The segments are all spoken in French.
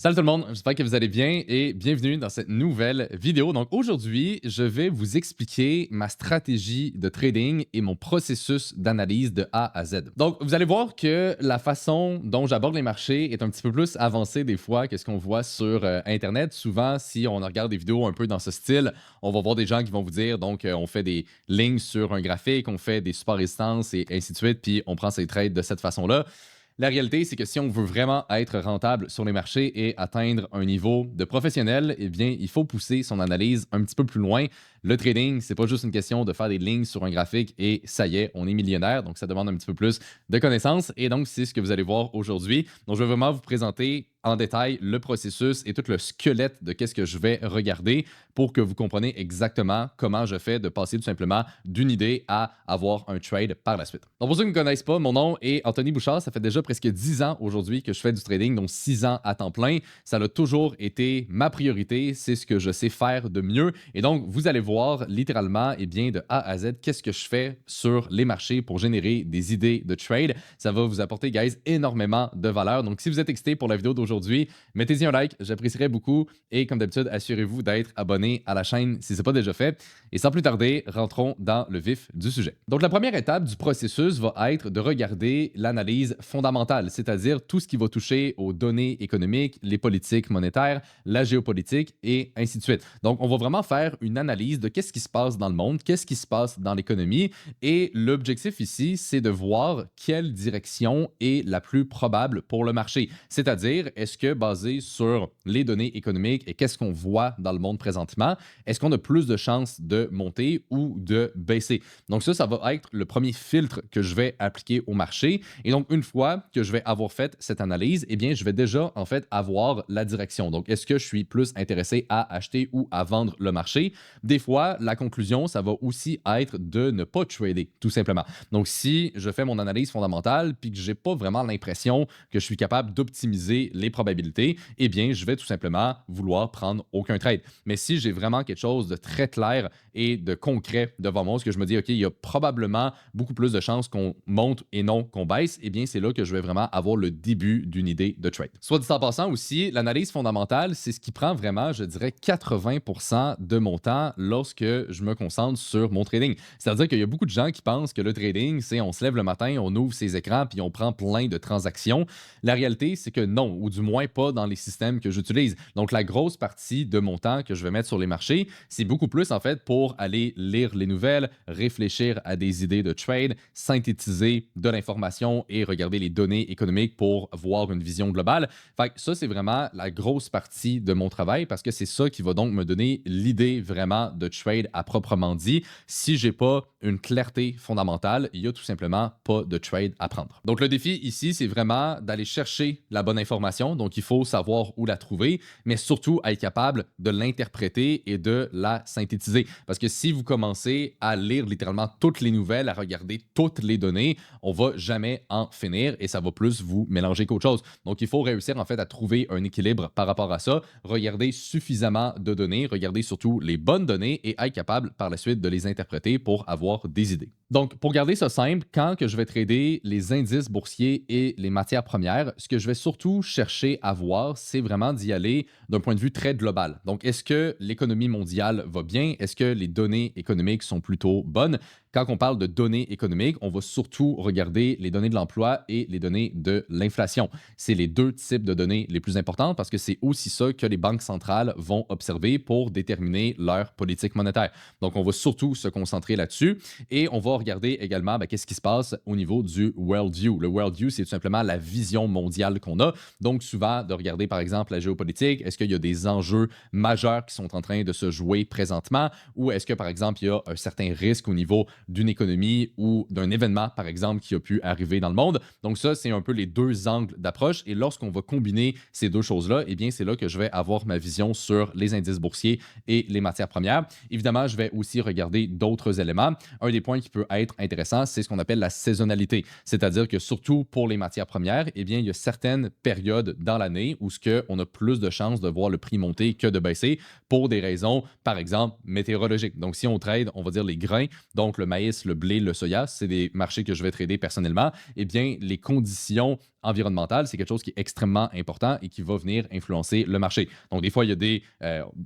Salut tout le monde, j'espère que vous allez bien et bienvenue dans cette nouvelle vidéo. Donc aujourd'hui, je vais vous expliquer ma stratégie de trading et mon processus d'analyse de A à Z. Donc vous allez voir que la façon dont j'aborde les marchés est un petit peu plus avancée des fois que ce qu'on voit sur Internet. Souvent, si on regarde des vidéos un peu dans ce style, on va voir des gens qui vont vous dire, donc on fait des lignes sur un graphique, on fait des supports résistances et ainsi de suite, puis on prend ses trades de cette façon-là. La réalité, c'est que si on veut vraiment être rentable sur les marchés et atteindre un niveau de professionnel, eh bien, il faut pousser son analyse un petit peu plus loin. Le trading, c'est pas juste une question de faire des lignes sur un graphique et ça y est, on est millionnaire. Donc, ça demande un petit peu plus de connaissances. Et donc, c'est ce que vous allez voir aujourd'hui. Donc, je vais vraiment vous présenter en détail le processus et tout le squelette de qu'est-ce que je vais regarder pour que vous compreniez exactement comment je fais de passer tout simplement d'une idée à avoir un trade par la suite. Donc, pour ceux qui ne me connaissent pas, mon nom est Anthony Bouchard. Ça fait déjà presque 10 ans aujourd'hui que je fais du trading, donc 6 ans à temps plein. Ça a toujours été ma priorité. C'est ce que je sais faire de mieux. Et donc, vous allez voir littéralement, eh bien, de A à Z, qu'est-ce que je fais sur les marchés pour générer des idées de trade. Ça va vous apporter, guys, énormément de valeur. Donc, si vous êtes excité pour la vidéo d'aujourd'hui, mettez-y un like, j'apprécierais beaucoup. Et comme d'habitude, assurez-vous d'être abonné à la chaîne si ce n'est pas déjà fait. Et sans plus tarder, rentrons dans le vif du sujet. Donc, la première étape du processus va être de regarder l'analyse fondamentale, c'est-à-dire tout ce qui va toucher aux données économiques, les politiques monétaires, la géopolitique et ainsi de suite. Donc, on va vraiment faire une analyse de qu'est-ce qui se passe dans le monde, qu'est-ce qui se passe dans l'économie. Et l'objectif ici, c'est de voir quelle direction est la plus probable pour le marché. C'est-à-dire, est-ce que basé sur les données économiques et qu'est-ce qu'on voit dans le monde présentement, est-ce qu'on a plus de chances de monter ou de baisser? Donc ça va être le premier filtre que je vais appliquer au marché. Et donc, une fois que je vais avoir fait cette analyse, eh bien, je vais déjà, en fait, avoir la direction. Donc, est-ce que je suis plus intéressé à acheter ou à vendre le marché? Des fois, la conclusion, ça va aussi être de ne pas trader, tout simplement. Donc, si je fais mon analyse fondamentale puis que j'ai pas vraiment l'impression que je suis capable d'optimiser les probabilités, eh bien, je vais tout simplement vouloir prendre aucun trade. Mais si j'ai vraiment quelque chose de très clair et de concret devant moi, ce que je me dis, OK, il y a probablement beaucoup plus de chances qu'on monte et non qu'on baisse, eh bien, c'est là que je vais vraiment avoir le début d'une idée de trade. Soit dit en passant aussi, l'analyse fondamentale, c'est ce qui prend vraiment, je dirais, 80% de mon temps lorsque je me concentre sur mon trading. C'est-à-dire qu'il y a beaucoup de gens qui pensent que le trading, c'est on se lève le matin, on ouvre ses écrans puis on prend plein de transactions. La réalité, c'est que non, ou du moins pas dans les systèmes que j'utilise. Donc, la grosse partie de mon temps que je vais mettre sur les marchés, c'est beaucoup plus en fait pour aller lire les nouvelles, réfléchir à des idées de trade, synthétiser de l'information et regarder les données économiques pour voir une vision globale. Fait que ça, c'est vraiment la grosse partie de mon travail parce que c'est ça qui va donc me donner l'idée vraiment de trade à proprement dit. Si j'ai pas une clarté fondamentale, il y a tout simplement pas de trade à prendre. Donc, le défi ici, c'est vraiment d'aller chercher la bonne information. Donc, il faut savoir où la trouver, mais surtout être capable de l'interpréter et de la synthétiser. Parce que si vous commencez à lire littéralement toutes les nouvelles, à regarder toutes les données, on va jamais en finir et ça va plus vous mélanger qu'autre chose. Donc, il faut réussir en fait à trouver un équilibre par rapport à ça, regarder suffisamment de données, regarder surtout les bonnes données et être capable par la suite de les interpréter pour avoir des idées. Donc, pour garder ça simple, quand que je vais trader les indices boursiers et les matières premières, ce que je vais surtout chercher à voir, c'est vraiment d'y aller d'un point de vue très global. Donc, est-ce que l'économie mondiale va bien? Est-ce que les données économiques sont plutôt bonnes? Quand on parle de données économiques, on va surtout regarder les données de l'emploi et les données de l'inflation. C'est les deux types de données les plus importantes parce que c'est aussi ça que les banques centrales vont observer pour déterminer leur politique monétaire. Donc, on va surtout se concentrer là-dessus et on va regarder également qu'est-ce qui se passe au niveau du worldview. Le worldview, c'est tout simplement la vision mondiale qu'on a. Donc, souvent, de regarder, par exemple, la géopolitique. Est-ce qu'il y a des enjeux majeurs qui sont en train de se jouer présentement ou est-ce que, par exemple, il y a un certain risque au niveau d'une économie ou d'un événement, par exemple, qui a pu arriver dans le monde. Donc ça, c'est un peu les deux angles d'approche. Et lorsqu'on va combiner ces deux choses-là, eh bien, c'est là que je vais avoir ma vision sur les indices boursiers et les matières premières. Évidemment, je vais aussi regarder d'autres éléments. Un des points qui peut être intéressant, c'est ce qu'on appelle la saisonnalité. C'est-à-dire que surtout pour les matières premières, eh bien, il y a certaines périodes dans l'année où on a plus de chances de voir le prix monter que de baisser pour des raisons, par exemple, météorologiques. Donc, si on trade, on va dire les grains, donc le maïs, le blé, le soya, c'est des marchés que je vais trader personnellement, eh bien, les conditions environnementale, c'est quelque chose qui est extrêmement important et qui va venir influencer le marché. Donc, des fois, il y a des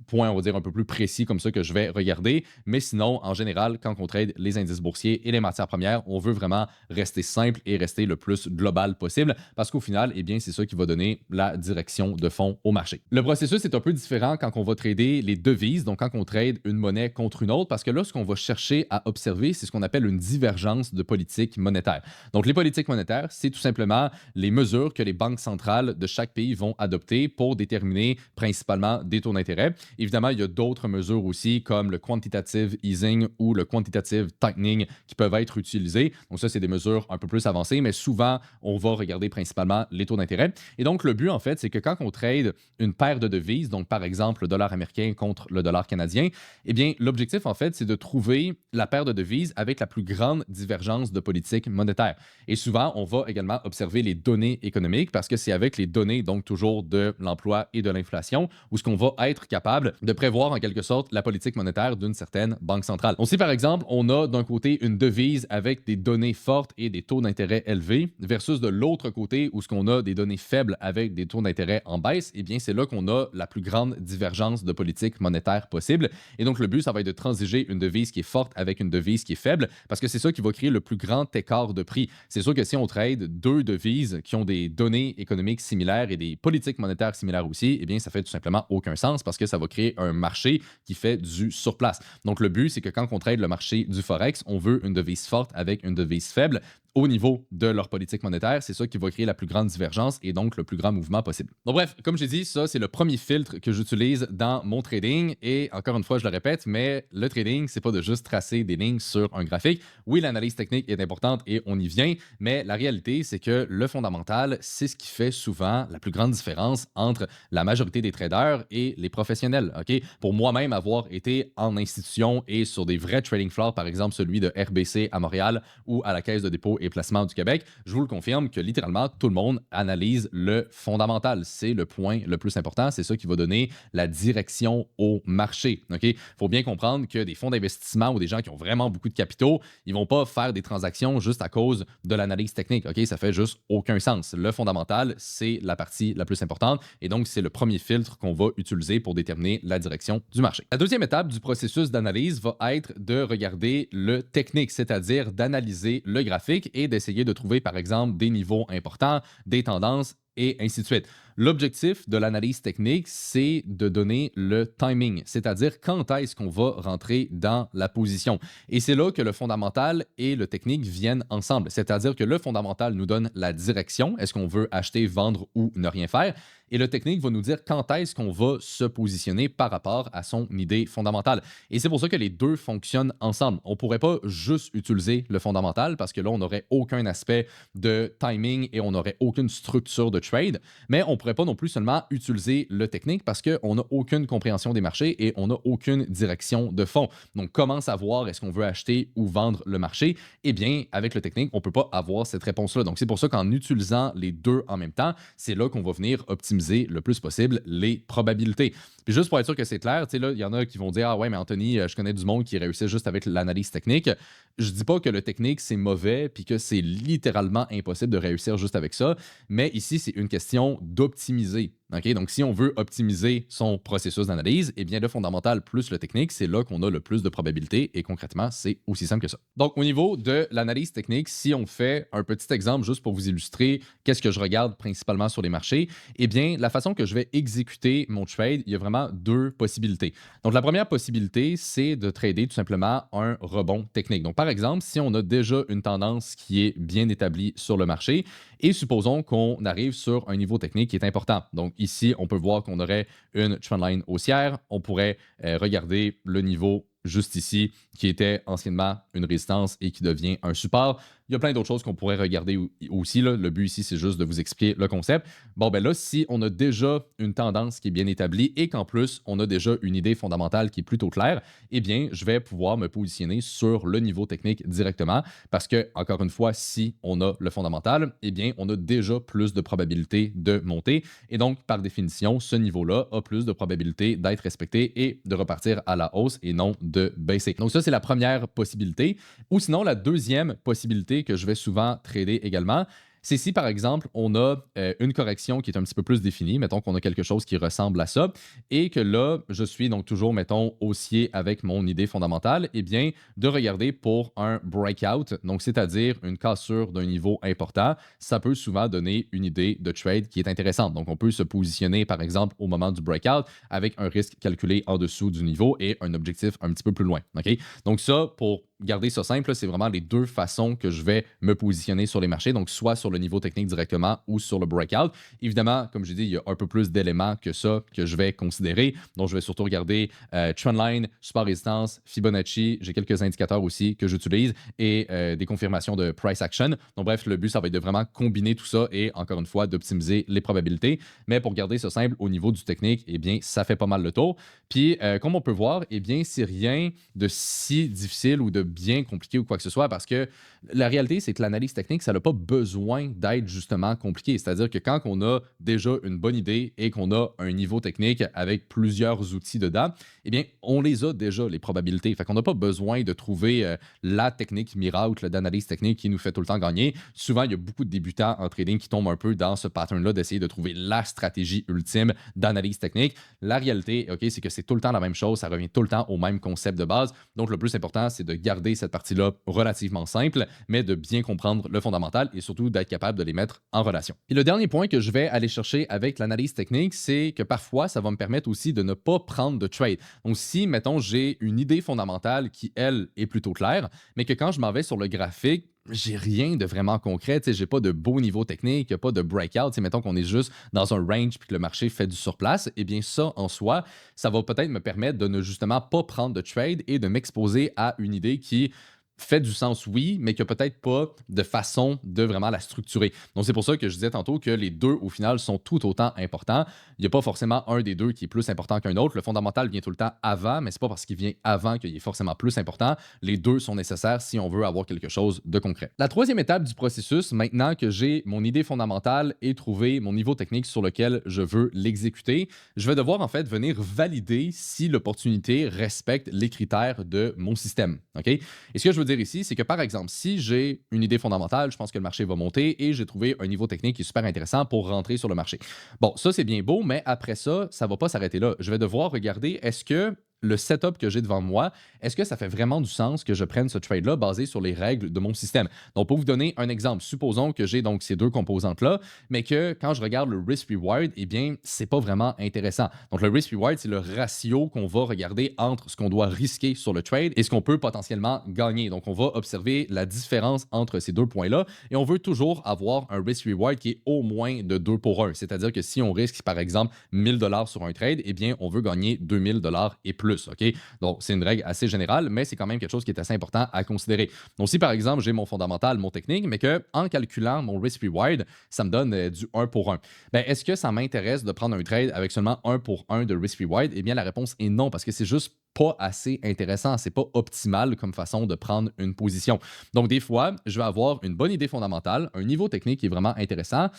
points, on va dire, un peu plus précis comme ça que je vais regarder, mais sinon, en général, quand on trade les indices boursiers et les matières premières, on veut vraiment rester simple et rester le plus global possible parce qu'au final, eh bien, c'est ça qui va donner la direction de fond au marché. Le processus est un peu différent quand on va trader les devises, donc quand on trade une monnaie contre une autre, parce que là, ce qu'on va chercher à observer, c'est ce qu'on appelle une divergence de politique monétaire. Donc, les politiques monétaires, c'est tout simplement les mesures que les banques centrales de chaque pays vont adopter pour déterminer principalement des taux d'intérêt. Évidemment, il y a d'autres mesures aussi, comme le quantitative easing ou le quantitative tightening qui peuvent être utilisées. Donc, ça, c'est des mesures un peu plus avancées, mais souvent, on va regarder principalement les taux d'intérêt. Et donc, le but, en fait, c'est que quand on trade une paire de devises, donc par exemple le dollar américain contre le dollar canadien, eh bien, l'objectif, en fait, c'est de trouver la paire de devises avec la plus grande divergence de politique monétaire. Et souvent, on va également observer les données économiques parce que c'est avec les données, donc toujours de l'emploi et de l'inflation, où ce qu'on va être capable de prévoir en quelque sorte la politique monétaire d'une certaine banque centrale. On sait par exemple, on a d'un côté une devise avec des données fortes et des taux d'intérêt élevés versus de l'autre côté où ce qu'on a des données faibles avec des taux d'intérêt en baisse, eh bien c'est là qu'on a la plus grande divergence de politique monétaire possible. Et donc le but, ça va être de transiger une devise qui est forte avec une devise qui est faible parce que c'est ça qui va créer le plus grand écart de prix. C'est sûr que si on trade deux devises qui ont des données économiques similaires et des politiques monétaires similaires aussi, eh bien ça fait tout simplement aucun sens parce que ça va créer un marché qui fait du surplace. Donc le but, c'est que quand on trade le marché du Forex, on veut une devise forte avec une devise faible au niveau de leur politique monétaire. C'est ça qui va créer la plus grande divergence et donc le plus grand mouvement possible. Donc bref, comme j'ai dit, ça c'est le premier filtre que j'utilise dans mon trading et encore une fois, je le répète, mais le trading, c'est pas de juste tracer des lignes sur un graphique. Oui, l'analyse technique est importante et on y vient, mais la réalité, c'est que le fondamental, c'est ce qui fait souvent la plus grande différence entre la majorité des traders et les professionnels. OK? Pour moi-même avoir été en institution et sur des vrais trading floors, par exemple celui de RBC à Montréal ou à la Caisse de dépôt et placement du Québec, je vous le confirme que littéralement tout le monde analyse le fondamental. C'est le point le plus important. C'est ça qui va donner la direction au marché. Il faut bien comprendre que des fonds d'investissement ou des gens qui ont vraiment beaucoup de capitaux, ils vont pas faire des transactions juste à cause de l'analyse technique. Ça fait juste aucun sens. Le fondamental, c'est la partie la plus importante et donc c'est le premier filtre qu'on va utiliser pour déterminer la direction du marché. La deuxième étape du processus d'analyse va être de regarder le technique, c'est-à-dire d'analyser le graphique et d'essayer de trouver, par exemple, des niveaux importants, des tendances et ainsi de suite. L'objectif de l'analyse technique, c'est de donner le timing, c'est-à-dire quand est-ce qu'on va rentrer dans la position. Et c'est là que le fondamental et le technique viennent ensemble, c'est-à-dire que le fondamental nous donne la direction, est-ce qu'on veut acheter, vendre ou ne rien faire, et le technique va nous dire quand est-ce qu'on va se positionner par rapport à son idée fondamentale. Et c'est pour ça que les deux fonctionnent ensemble. On ne pourrait pas juste utiliser le fondamental parce que là, on n'aurait aucun aspect de timing et on n'aurait aucune structure de trade, mais on pourrait pas non plus seulement utiliser le technique parce qu'on n'a aucune compréhension des marchés et on n'a aucune direction de fond. Donc, comment savoir est-ce qu'on veut acheter ou vendre le marché? Eh bien, avec le technique, on ne peut pas avoir cette réponse-là. Donc, c'est pour ça qu'en utilisant les deux en même temps, c'est là qu'on va venir optimiser le plus possible les probabilités. Puis juste pour être sûr que c'est clair, tu sais, là, il y en a qui vont dire ah ouais, mais Anthony, je connais du monde qui réussit juste avec l'analyse technique. Je dis pas que le technique c'est mauvais puis que c'est littéralement impossible de réussir juste avec ça, mais ici c'est une question d'optimiser. Okay? Donc, si on veut optimiser son processus d'analyse, eh bien, le fondamental plus le technique, c'est là qu'on a le plus de probabilités et concrètement, c'est aussi simple que ça. Donc, au niveau de l'analyse technique, si on fait un petit exemple juste pour vous illustrer qu'est-ce que je regarde principalement sur les marchés, eh bien, la façon que je vais exécuter mon trade, il y a vraiment deux possibilités. Donc, la première possibilité, c'est de trader tout simplement un rebond technique. Donc, par exemple, si on a déjà une tendance qui est bien établie sur le marché et supposons qu'on arrive sur un niveau technique qui est important. Donc, ici, on peut voir qu'on aurait une trendline haussière. On pourrait regarder le niveau juste ici, qui était anciennement une résistance et qui devient un support. Il y a plein d'autres choses qu'on pourrait regarder aussi. Là. Le but ici, c'est juste de vous expliquer le concept. Bon, ben là, si on a déjà une tendance qui est bien établie et qu'en plus, on a déjà une idée fondamentale qui est plutôt claire, eh bien, je vais pouvoir me positionner sur le niveau technique directement parce que, encore une fois, si on a le fondamental, eh bien, on a déjà plus de probabilité de monter. Et donc, par définition, ce niveau-là a plus de probabilité d'être respecté et de repartir à la hausse et non de baisser. Donc ça, c'est la première possibilité. Ou sinon, la deuxième possibilité que je vais souvent trader également, C'est si, par exemple, on a une correction qui est un petit peu plus définie, mettons qu'on a quelque chose qui ressemble à ça, et que là, je suis donc toujours, mettons, haussier avec mon idée fondamentale, eh bien, de regarder pour un breakout, donc c'est-à-dire une cassure d'un niveau important, ça peut souvent donner une idée de trade qui est intéressante. Donc, on peut se positionner, par exemple, au moment du breakout avec un risque calculé en dessous du niveau et un objectif un petit peu plus loin. OK? Donc, ça, pour garder ça simple, c'est vraiment les deux façons que je vais me positionner sur les marchés, donc soit sur le niveau technique directement ou sur le breakout. Évidemment, comme je dis, il y a un peu plus d'éléments que ça que je vais considérer. Donc, je vais surtout regarder trendline, support résistance, Fibonacci. J'ai quelques indicateurs aussi que j'utilise et des confirmations de price action. Donc, bref, le but, ça va être de vraiment combiner tout ça et encore une fois, d'optimiser les probabilités. Mais pour garder ça simple au niveau du technique, eh bien, ça fait pas mal le tour. Puis, comme on peut voir, eh bien, c'est rien de si difficile ou de bien compliqué ou quoi que ce soit parce que la réalité, c'est que l'analyse technique, ça n'a pas besoin d'être justement compliqué. C'est-à-dire que quand on a déjà une bonne idée et qu'on a un niveau technique avec plusieurs outils dedans, eh bien, on les a déjà, les probabilités. Fait qu'on n'a pas besoin de trouver la technique miracle d'analyse technique qui nous fait tout le temps gagner. Souvent, il y a beaucoup de débutants en trading qui tombent un peu dans ce pattern-là d'essayer de trouver la stratégie ultime d'analyse technique. La réalité, OK, c'est que c'est tout le temps la même chose. Ça revient tout le temps au même concept de base. Donc, le plus important, c'est de garder cette partie-là relativement simple, mais de bien comprendre le fondamental et surtout d'être capable de les mettre en relation. Et le dernier point que je vais aller chercher avec l'analyse technique, c'est que parfois, ça va me permettre aussi de ne pas prendre de trade. Donc, si, mettons, j'ai une idée fondamentale qui, elle, est plutôt claire, mais que quand je m'en vais sur le graphique, j'ai rien de vraiment concret, j'ai pas de beau niveau technique, pas de breakout, mettons qu'on est juste dans un range puis que le marché fait du surplace, eh bien ça en soi, ça va peut-être me permettre de ne justement pas prendre de trade et de m'exposer à une idée qui fait du sens, oui, mais qui a peut-être pas de façon de vraiment la structurer. Donc, c'est pour ça que je disais tantôt que les deux, au final, sont tout autant importants. Il n'y a pas forcément un des deux qui est plus important qu'un autre. Le fondamental vient tout le temps avant, mais c'est pas parce qu'il vient avant qu'il est forcément plus important. Les deux sont nécessaires si on veut avoir quelque chose de concret. La troisième étape du processus, maintenant que j'ai mon idée fondamentale et trouvé mon niveau technique sur lequel je veux l'exécuter, je vais devoir en fait venir valider si l'opportunité respecte les critères de mon système. OK? Et ce que je veux dire ici, c'est que par exemple, si j'ai une idée fondamentale, je pense que le marché va monter et j'ai trouvé un niveau technique qui est super intéressant pour rentrer sur le marché. Bon, ça c'est bien beau, mais après ça, ça ne va pas s'arrêter là. Je vais devoir regarder est-ce que le setup que j'ai devant moi, est-ce que ça fait vraiment du sens que je prenne ce trade-là basé sur les règles de mon système? Donc, pour vous donner un exemple, supposons que j'ai donc ces deux composantes-là, mais que quand je regarde le risk-reward, eh bien, c'est pas vraiment intéressant. Donc, le risk-reward, c'est le ratio qu'on va regarder entre ce qu'on doit risquer sur le trade et ce qu'on peut potentiellement gagner. Donc, on va observer la différence entre ces deux points-là et on veut toujours avoir un risk-reward qui est au moins de 2 pour 1. C'est-à-dire que si on risque, par exemple, 1000 dollars sur un trade, eh bien, on veut gagner 2000 dollars et plus. OK? Donc, c'est une règle assez générale, mais c'est quand même quelque chose qui est assez important à considérer. Donc, si par exemple, j'ai mon fondamental, mon technique, mais qu'en calculant mon risk-reward, ça me donne du 1 pour 1, ben, est-ce que ça m'intéresse de prendre un trade avec seulement 1 pour 1 de risk-reward? Eh bien, la réponse est non, parce que c'est juste pas assez intéressant, c'est pas optimal comme façon de prendre une position. Donc, des fois, je vais avoir une bonne idée fondamentale, un niveau technique qui est vraiment intéressant,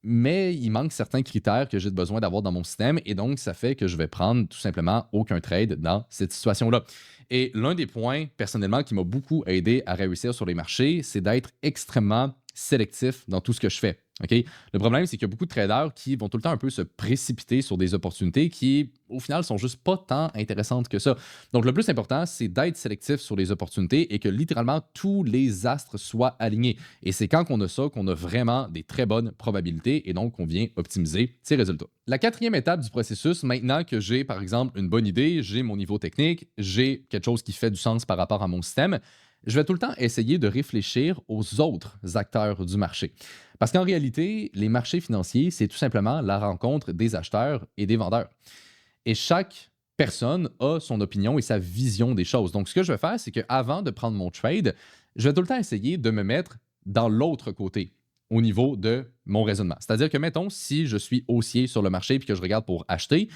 mais il manque certains critères que j'ai besoin d'avoir dans mon système et donc ça fait que je vais prendre tout simplement aucun trade dans cette situation-là. Et l'un des points, personnellement, qui m'a beaucoup aidé à réussir sur les marchés, c'est d'être extrêmement sélectif dans tout ce que je fais. OK? Le problème, c'est qu'il y a beaucoup de traders qui vont tout le temps un peu se précipiter sur des opportunités qui, au final, sont juste pas tant intéressantes que ça. Donc, le plus important, c'est d'être sélectif sur les opportunités et que littéralement tous les astres soient alignés. Et c'est quand on a ça qu'on a vraiment des très bonnes probabilités et donc on vient optimiser ses résultats. La quatrième étape du processus, maintenant que j'ai, par exemple, une bonne idée, j'ai mon niveau technique, j'ai quelque chose qui fait du sens par rapport à mon système, je vais tout le temps essayer de réfléchir aux autres acteurs du marché. Parce qu'en réalité, les marchés financiers, c'est tout simplement la rencontre des acheteurs et des vendeurs. Et chaque personne a son opinion et sa vision des choses. Donc, ce que je vais faire, c'est qu'avant de prendre mon trade, je vais tout le temps essayer de me mettre dans l'autre côté au niveau de mon raisonnement. C'est-à-dire que, mettons, si je suis haussier sur le marché et que je regarde pour acheter,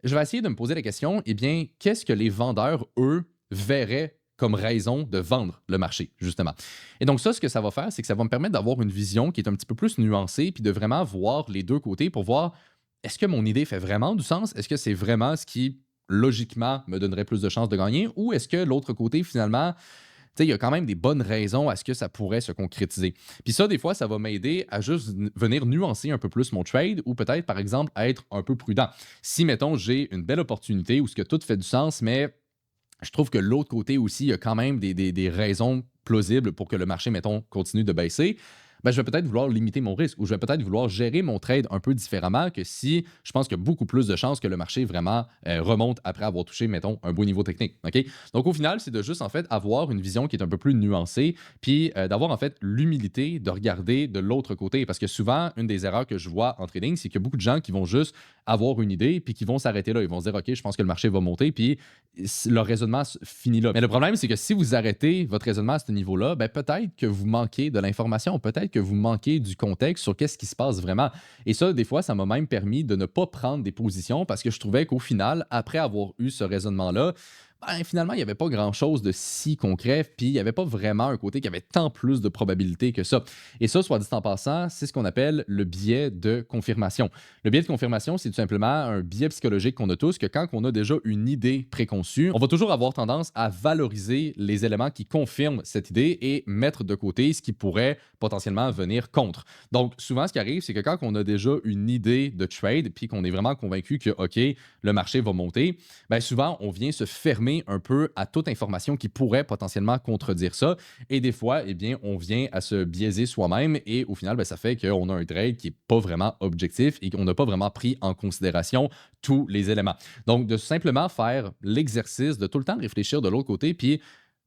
je vais essayer de me poser la question, eh bien, qu'est-ce que les vendeurs, eux, verraient comme raison de vendre le marché, justement. Et donc ça, ce que ça va faire, c'est que ça va me permettre d'avoir une vision qui est un petit peu plus nuancée, puis de vraiment voir les deux côtés pour voir, est-ce que mon idée fait vraiment du sens? Est-ce que c'est vraiment ce qui, logiquement, me donnerait plus de chances de gagner? Ou est-ce que l'autre côté, finalement, sais, il y a quand même des bonnes raisons à ce que ça pourrait se concrétiser. Puis ça, des fois, ça va m'aider à juste venir nuancer un peu plus mon trade ou peut-être, par exemple, à être un peu prudent. Si, mettons, j'ai une belle opportunité où ce que tout fait du sens, mais je trouve que l'autre côté aussi, il y a quand même des raisons plausibles pour que le marché, mettons, continue de baisser. Ben, je vais peut-être vouloir limiter mon risque ou je vais peut-être vouloir gérer mon trade un peu différemment que si je pense qu'il y a beaucoup plus de chances que le marché vraiment remonte après avoir touché, mettons, un beau niveau technique. OK? Donc, au final, c'est de juste, en fait, avoir une vision qui est un peu plus nuancée puis d'avoir, en fait, l'humilité de regarder de l'autre côté. Parce que souvent, une des erreurs que je vois en trading, c'est qu'il y a beaucoup de gens qui vont juste avoir une idée puis qui vont s'arrêter là. Ils vont se dire, OK, je pense que le marché va monter puis leur raisonnement finit là. Mais le problème, c'est que si vous arrêtez votre raisonnement à ce niveau-là, ben peut-être que vous manquez de l'information, peut-être que vous manquez du contexte sur qu'est-ce qui se passe vraiment. Et ça, des fois, ça m'a même permis de ne pas prendre des positions parce que je trouvais qu'au final, après avoir eu ce raisonnement-là, ben, finalement, il n'y avait pas grand-chose de si concret, puis il n'y avait pas vraiment un côté qui avait tant plus de probabilités que ça. Et ça, soit dit en passant, c'est ce qu'on appelle le biais de confirmation. Le biais de confirmation, c'est tout simplement un biais psychologique qu'on a tous, que quand on a déjà une idée préconçue, on va toujours avoir tendance à valoriser les éléments qui confirment cette idée et mettre de côté ce qui pourrait potentiellement venir contre. Donc, souvent, ce qui arrive, c'est que quand on a déjà une idée de trade, puis qu'on est vraiment convaincu que, OK, le marché va monter, bien souvent, on vient se fermer un peu à toute information qui pourrait potentiellement contredire ça. Et des fois, eh bien, on vient à se biaiser soi-même et au final, bien, ça fait qu'on a un trade qui n'est pas vraiment objectif et qu'on n'a pas vraiment pris en considération tous les éléments. Donc, de simplement faire l'exercice de tout le temps réfléchir de l'autre côté, puis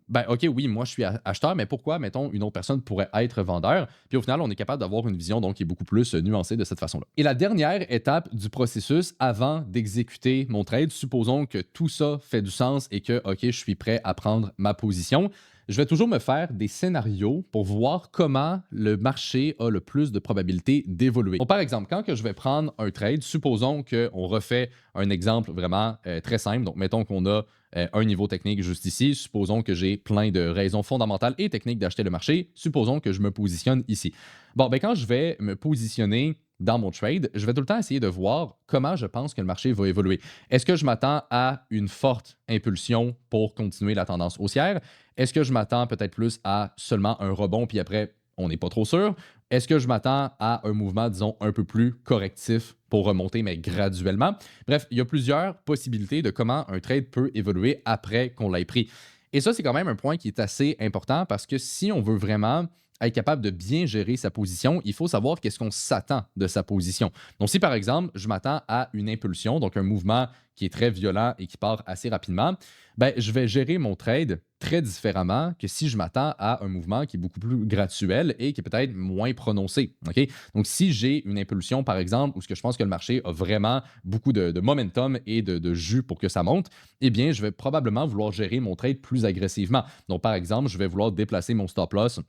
ben, OK, oui, moi, je suis acheteur, mais pourquoi, mettons, une autre personne pourrait être vendeur? Puis au final, on est capable d'avoir une vision donc, qui est beaucoup plus nuancée de cette façon-là. Et la dernière étape du processus avant d'exécuter mon trade, supposons que tout ça fait du sens et que, OK, je suis prêt à prendre ma position. Je vais toujours me faire des scénarios pour voir comment le marché a le plus de probabilité d'évoluer. Donc, par exemple, quand que je vais prendre un trade, supposons qu'on refait un exemple vraiment très simple. Donc, mettons qu'on a un niveau technique juste ici. Supposons que j'ai plein de raisons fondamentales et techniques d'acheter le marché. Supposons que je me positionne ici. Bon, ben quand je vais me positionner dans mon trade, je vais tout le temps essayer de voir comment je pense que le marché va évoluer. Est-ce que je m'attends à une forte impulsion pour continuer la tendance haussière? Est-ce que je m'attends peut-être plus à seulement un rebond, puis après, on n'est pas trop sûr? Est-ce que je m'attends à un mouvement, disons, un peu plus correctif pour remonter, mais graduellement? Bref, il y a plusieurs possibilités de comment un trade peut évoluer après qu'on l'ait pris. Et ça, c'est quand même un point qui est assez important parce que si on veut vraiment être capable de bien gérer sa position, il faut savoir qu'est-ce qu'on s'attend de sa position. Donc, si par exemple, je m'attends à une impulsion, donc un mouvement qui est très violent et qui part assez rapidement, ben, je vais gérer mon trade très différemment que si je m'attends à un mouvement qui est beaucoup plus graduel et qui est peut-être moins prononcé. OK? Donc, si j'ai une impulsion, par exemple, où ce que je pense que le marché a vraiment beaucoup de momentum et de jus pour que ça monte, eh bien, je vais probablement vouloir gérer mon trade plus agressivement. Donc, par exemple, je vais vouloir déplacer mon stop loss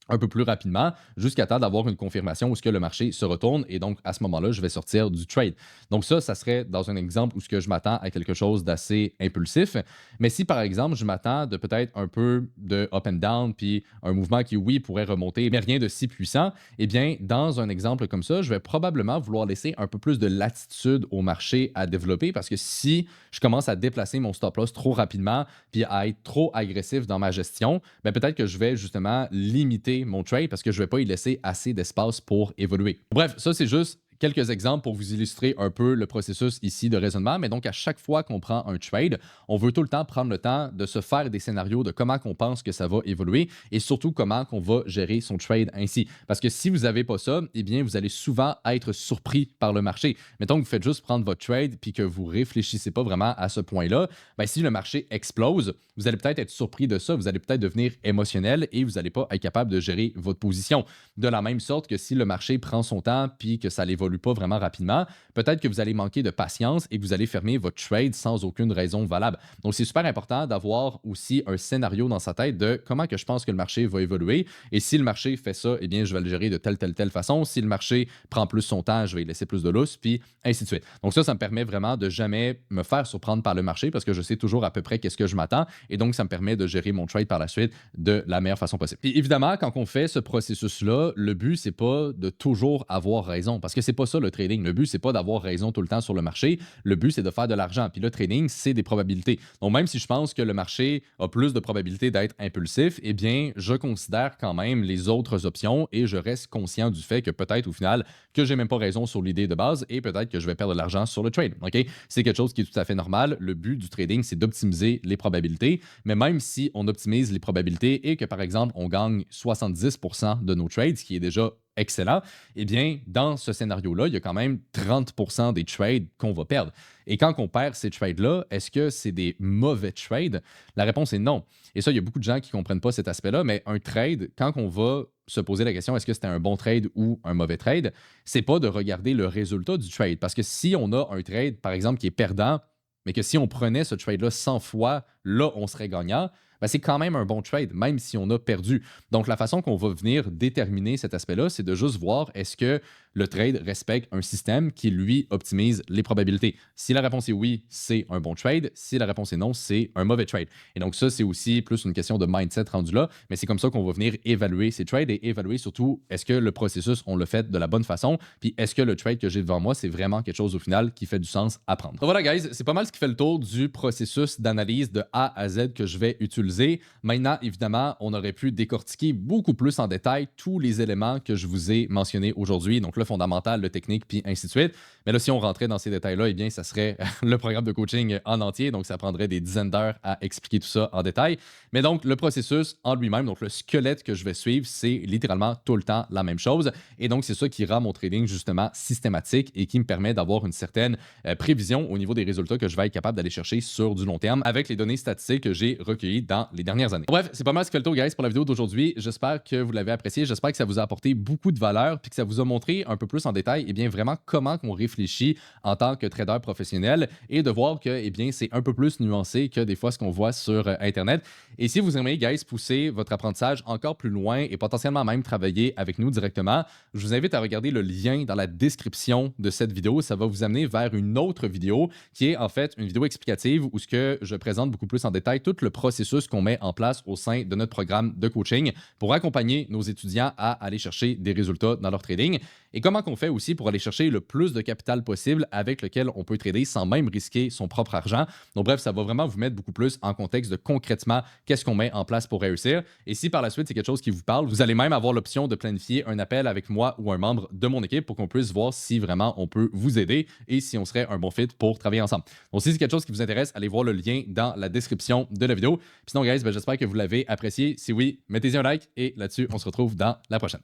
un peu plus rapidement jusqu'à temps d'avoir une confirmation où ce que le marché se retourne et donc à ce moment-là, je vais sortir du trade. Donc ça serait dans un exemple où ce que je m'attends à quelque chose d'assez impulsif. Mais si par exemple, je m'attends de peut-être un peu de up and down puis un mouvement qui, oui, pourrait remonter, mais rien de si puissant, eh bien, dans un exemple comme ça, je vais probablement vouloir laisser un peu plus de latitude au marché à développer parce que si je commence à déplacer mon stop loss trop rapidement puis à être trop agressif dans ma gestion, ben peut-être que je vais justement limiter mon trade parce que je ne vais pas y laisser assez d'espace pour évoluer. Bref, ça, c'est juste quelques exemples pour vous illustrer un peu le processus ici de raisonnement. Mais donc, à chaque fois qu'on prend un trade, on veut tout le temps prendre le temps de se faire des scénarios de comment on pense que ça va évoluer et surtout comment on va gérer son trade ainsi. Parce que si vous n'avez pas ça, eh bien, vous allez souvent être surpris par le marché. Mettons que vous faites juste prendre votre trade puis que vous ne réfléchissez pas vraiment à ce point-là, ben, si le marché explose, vous allez peut-être être surpris de ça, vous allez peut-être devenir émotionnel et vous n'allez pas être capable de gérer votre position. De la même sorte que si le marché prend son temps puis que ça l'évolue pas vraiment rapidement, peut-être que vous allez manquer de patience et que vous allez fermer votre trade sans aucune raison valable. Donc, c'est super important d'avoir aussi un scénario dans sa tête de comment que je pense que le marché va évoluer. Et si le marché fait ça, eh bien, je vais le gérer de telle façon. Si le marché prend plus son temps, je vais y laisser plus de lousse, puis ainsi de suite. Donc, ça me permet vraiment de jamais me faire surprendre par le marché parce que je sais toujours à peu près qu'est-ce que je m'attends. Et donc, ça me permet de gérer mon trade par la suite de la meilleure façon possible. Puis évidemment, quand on fait ce processus-là, le but, c'est pas de toujours avoir raison parce que c'est pas pas ça le trading. Le but, c'est pas d'avoir raison tout le temps sur le marché. Le but, c'est de faire de l'argent. Puis le trading, c'est des probabilités. Donc, même si je pense que le marché a plus de probabilités d'être impulsif, eh bien, je considère quand même les autres options et je reste conscient du fait que peut-être au final, que j'ai même pas raison sur l'idée de base et peut-être que je vais perdre de l'argent sur le trade. OK? C'est quelque chose qui est tout à fait normal. Le but du trading, c'est d'optimiser les probabilités. Mais même si on optimise les probabilités et que, par exemple, on gagne 70% de nos trades, ce qui est déjà excellent, eh bien, dans ce scénario-là, il y a quand même 30% des trades qu'on va perdre. Et quand on perd ces trades-là, est-ce que c'est des mauvais trades? La réponse est non. Et ça, il y a beaucoup de gens qui ne comprennent pas cet aspect-là, mais un trade, quand on va se poser la question est-ce que c'était un bon trade ou un mauvais trade, c'est pas de regarder le résultat du trade. Parce que si on a un trade, par exemple, qui est perdant, mais que si on prenait ce trade-là 100 fois, là, on serait gagnant, ben, c'est quand même un bon trade, même si on a perdu. Donc, la façon qu'on va venir déterminer cet aspect-là, c'est de juste voir est-ce que le trade respecte un système qui, lui, optimise les probabilités. Si la réponse est oui, c'est un bon trade. Si la réponse est non, c'est un mauvais trade. Et donc, ça, c'est aussi plus une question de mindset rendu là, mais c'est comme ça qu'on va venir évaluer ces trades et évaluer surtout est-ce que le processus, on le fait de la bonne façon, puis est-ce que le trade que j'ai devant moi, c'est vraiment quelque chose au final qui fait du sens à prendre. Donc voilà, guys, c'est pas mal ce qui fait le tour du processus d'analyse de A à Z que je vais utiliser. Maintenant, évidemment, on aurait pu décortiquer beaucoup plus en détail tous les éléments que je vous ai mentionnés aujourd'hui. Donc, le fondamental, le technique, puis ainsi de suite. Mais là, si on rentrait dans ces détails-là, eh bien, ça serait le programme de coaching en entier. Donc, ça prendrait des dizaines d'heures à expliquer tout ça en détail. Mais donc, le processus en lui-même, donc le squelette que je vais suivre, c'est littéralement tout le temps la même chose. Et donc, c'est ça qui rend mon trading justement systématique et qui me permet d'avoir une certaine prévision au niveau des résultats que je vais être capable d'aller chercher sur du long terme avec les données statistiques que j'ai recueillies dans les dernières années. Bref, c'est pas mal ce que fait le tour, guys, pour la vidéo d'aujourd'hui. J'espère que vous l'avez apprécié. J'espère que ça vous a apporté beaucoup de valeur puis que ça vous a montré un peu plus en détail, eh bien, vraiment comment on réfléchit en tant que trader professionnel et de voir que, eh bien, c'est un peu plus nuancé que des fois ce qu'on voit sur Internet. Et si vous aimez, guys, pousser votre apprentissage encore plus loin et potentiellement même travailler avec nous directement, je vous invite à regarder le lien dans la description de cette vidéo. Ça va vous amener vers une autre vidéo qui est en fait une vidéo explicative où ce que je présente beaucoup plus en détail tout le processus qu'on met en place au sein de notre programme de coaching pour accompagner nos étudiants à aller chercher des résultats dans leur trading et comment qu'on fait aussi pour aller chercher le plus de capital possible avec lequel on peut trader sans même risquer son propre argent. Donc bref, ça va vraiment vous mettre beaucoup plus en contexte de concrètement qu'est-ce qu'on met en place pour réussir. Et si par la suite c'est quelque chose qui vous parle, vous allez même avoir l'option de planifier un appel avec moi ou un membre de mon équipe pour qu'on puisse voir si vraiment on peut vous aider et si on serait un bon fit pour travailler ensemble. Donc si c'est quelque chose qui vous intéresse, allez voir le lien dans la description de la vidéo. Puis sinon, guys, j'espère que vous l'avez apprécié. Si oui, mettez-y un like et là-dessus, on se retrouve dans la prochaine.